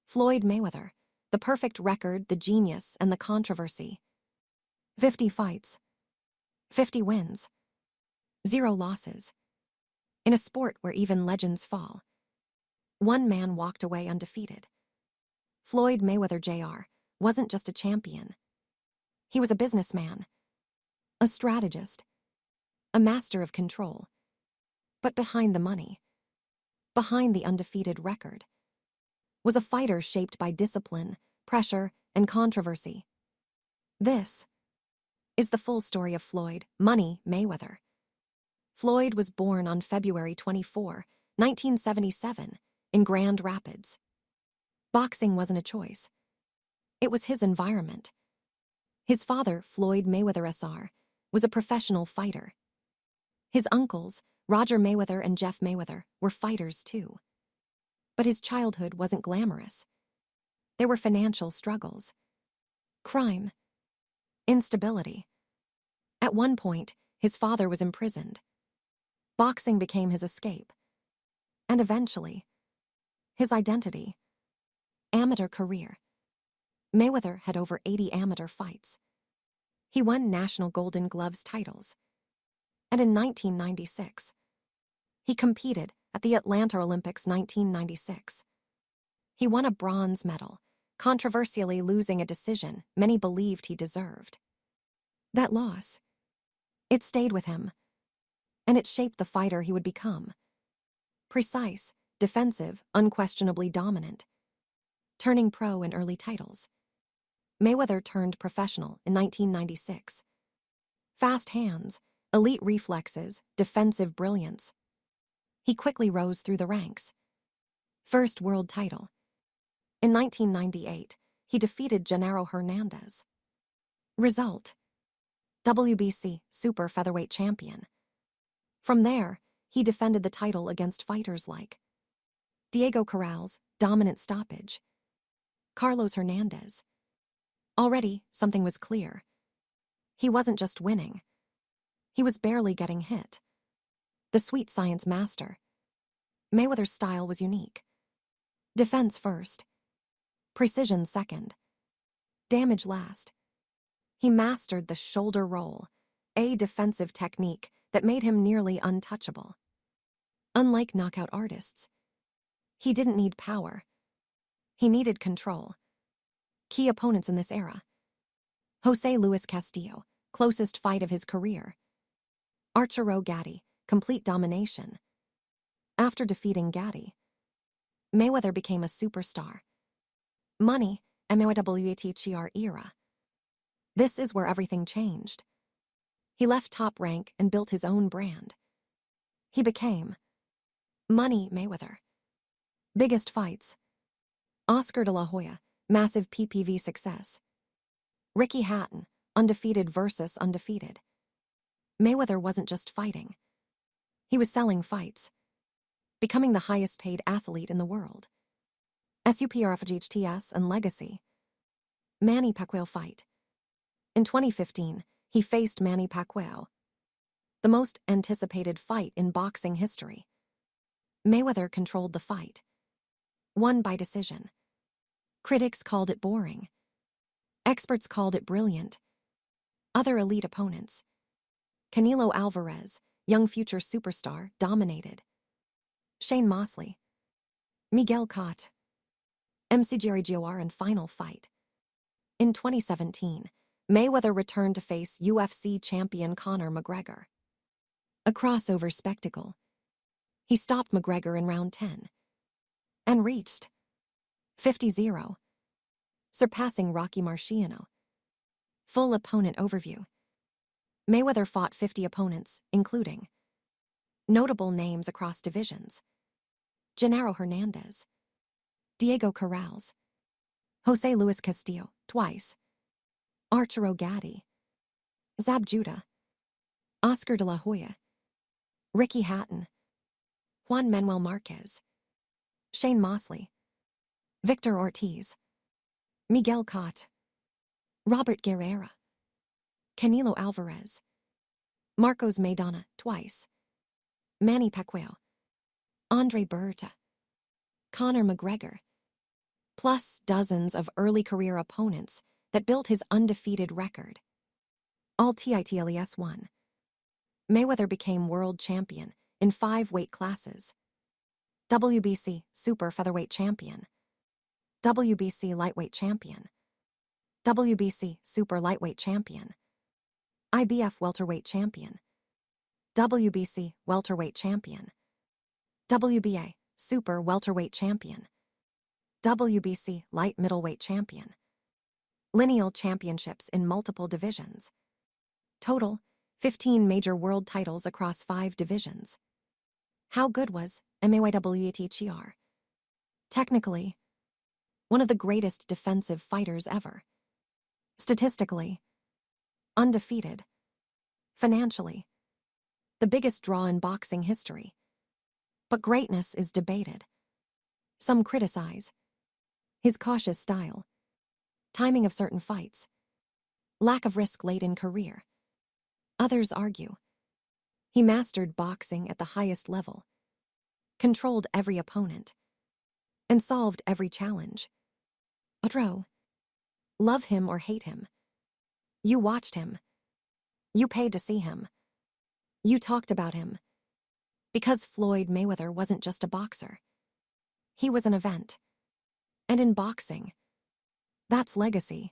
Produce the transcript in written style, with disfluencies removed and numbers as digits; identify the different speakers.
Speaker 1: Floyd Mayweather, the perfect record, the genius, and the controversy. 50 fights, 50 wins, 0 losses. In a sport where even legends fall, one man walked away undefeated. Floyd Mayweather Jr. wasn't just a champion. He was a businessman, a strategist, a master of control. But behind the money, behind the undefeated record, was a fighter shaped by discipline, pressure, and controversy. This is the full story of Floyd "Money" Mayweather. Floyd was born on February 24, 1977, in Grand Rapids. Boxing wasn't a choice. It was his environment. His father, Floyd Mayweather Sr., was a professional fighter. His uncles, Roger Mayweather and Jeff Mayweather, were fighters too. But his childhood wasn't glamorous. There were financial struggles, crime, instability. At one point, his father was imprisoned. Boxing became his escape. And eventually, his identity. Amateur career. Mayweather had over 80 amateur fights. He won national Golden Gloves titles. And in 1996, he competed at the Atlanta Olympics 1996. He won a bronze medal, controversially losing a decision many believed he deserved. That loss, it stayed with him, and it shaped the fighter he would become. Precise, defensive, unquestionably dominant. Turning pro in early titles. Mayweather turned professional in 1996. Fast hands, elite reflexes, defensive brilliance. He quickly rose through the ranks. First world title. In 1998, he defeated Genaro Hernandez. Result: WBC super featherweight champion. From there, he defended the title against fighters like Diego Corrales, dominant stoppage. Carlos Hernandez. Already, something was clear. He wasn't just winning. He was barely getting hit. The sweet science master. Mayweather's style was unique. Defense first. Precision second. Damage last. He mastered the shoulder roll, a defensive technique that made him nearly untouchable. Unlike knockout artists, he didn't need power. He needed control. Key opponents in this era: Jose Luis Castillo, closest fight of his career. Arturo Gatti, complete domination. After defeating Gatti, Mayweather became a superstar. Money, Mayweather era. This is where everything changed. He left Top Rank and built his own brand. He became Money Mayweather. Biggest fights: Oscar De La Hoya, massive PPV success. Ricky Hatton, undefeated versus undefeated. Mayweather wasn't just fighting. He was selling fights. Becoming the highest paid athlete in the world. SUPRFGHTS and legacy. Manny Pacquiao fight. In 2015, he faced Manny Pacquiao. The most anticipated fight in boxing history. Mayweather controlled the fight. Won by decision. Critics called it boring. Experts called it brilliant. Other elite opponents. Canelo Álvarez, young future superstar, dominated. Shane Mosley. Miguel Cotto. MC Jerry Gior in final fight. In 2017, Mayweather returned to face UFC champion Conor McGregor. A crossover spectacle. He stopped McGregor in round 10. And reached 50-0. Surpassing Rocky Marciano. Full opponent overview. Mayweather fought 50 opponents, including notable names across divisions: Genaro Hernandez, Diego Corrales, Jose Luis Castillo, twice, Arturo Gatti, Zab Judah, Oscar De La Hoya, Ricky Hatton, Juan Manuel Marquez, Shane Mosley, Victor Ortiz, Miguel Cotto, Robert Guerrera, Canelo Álvarez, Marcos Maidana, twice, Manny Pacquiao, Andre Berta, Conor McGregor, plus dozens of early career opponents that built his undefeated record. All titles won. Mayweather became world champion in 5 weight classes: WBC Super Featherweight Champion, WBC Lightweight Champion, WBC Super Lightweight Champion, IBF Welterweight Champion, WBC Welterweight Champion, WBA Super Welterweight Champion, WBC Light Middleweight Champion. Lineal championships in multiple divisions. Total, 15 major world titles across 5 divisions. How good was Mayweather? Technically, one of the greatest defensive fighters ever. Statistically, undefeated. Financially, the biggest draw in boxing history. But greatness is debated. Some criticize his cautious style, timing of certain fights, lack of risk late in career. Others argue he mastered boxing at the highest level, controlled every opponent, and solved every challenge. Otro, love him or hate him. You watched him. You paid to see him. You talked about him. Because Floyd Mayweather wasn't just a boxer. He was an event. And in boxing, that's legacy.